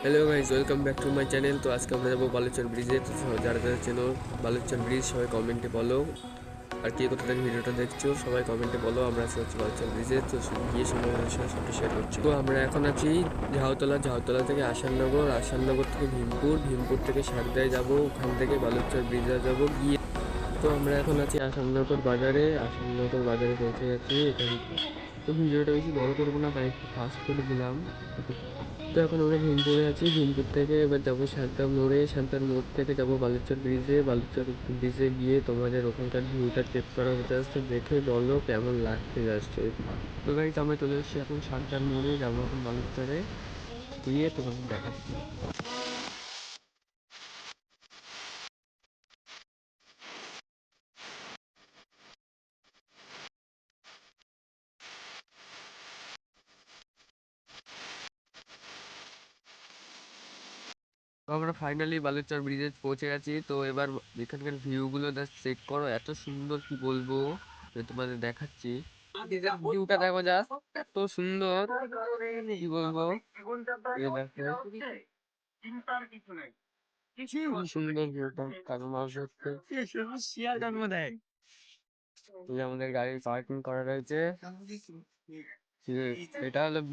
Hello guys, welcome back to my channel. তো আজকে আমরা যাবো বালুচর ব্রিজে। তো যারা যারা চেনো বালুচর ব্রিজ, সবাই কমেন্টে বলো। আর কে কোথা থেকে ভিডিওটা দেখছো সবাই কমেন্টে বলো। আমরা আজকে হচ্ছে বালুচর ব্রিজে, তো গিয়ে সময়ের সাথে সবটা শেয়ার করছি। তো আমরা এখন আছি ঝাউতলা থেকে আসাননগর থেকে ভীমপুর থেকে সারদায় যাব, ওখান থেকে বালুচর ব্রিজে যাব গিয়ে। তো আমরা এখন আছি আসাননগর বাজারে পৌঁছে যাচ্ছি এখান। তো ভিডিওটা বেশি বড় করবো না, তাই একটু ফাস্ট করে দিলাম। তো এখন আমরা ভীমপুরে আছি, ভীমপুর থেকে এবার যাবো সান্তার মোড় থেকে যাবো বালুচর ব্রিজে গিয়ে তোমাদের ওখানকার ভিউটা চেক করা জাস্ট, দেখে বলো কেমন লাগছে জাস্ট। তো গাইস, আমরা চলে এসেছি এখন সান্তার মোড়ে, যাবো এখন বালুচরে গিয়ে তোমাদের দেখাচ্ছি। তো আমরা ফাইনালি বালুচর ব্রিজে পৌঁছে গেছি। তো এবার এখানকার ভিউগুলো জাস্ট চেক করো, এত সুন্দর কি বলবো, তোমাদের দেখাচ্ছি। ভিউটা দেখো জাস্ট, এত সুন্দর কি বলবো। এই দেখো, কি সুন্দর ভিউটা, কারণ মানুষ হচ্ছে এই যে আমাদের গাড়ি পার্কিং করা রয়েছে। এটা হলো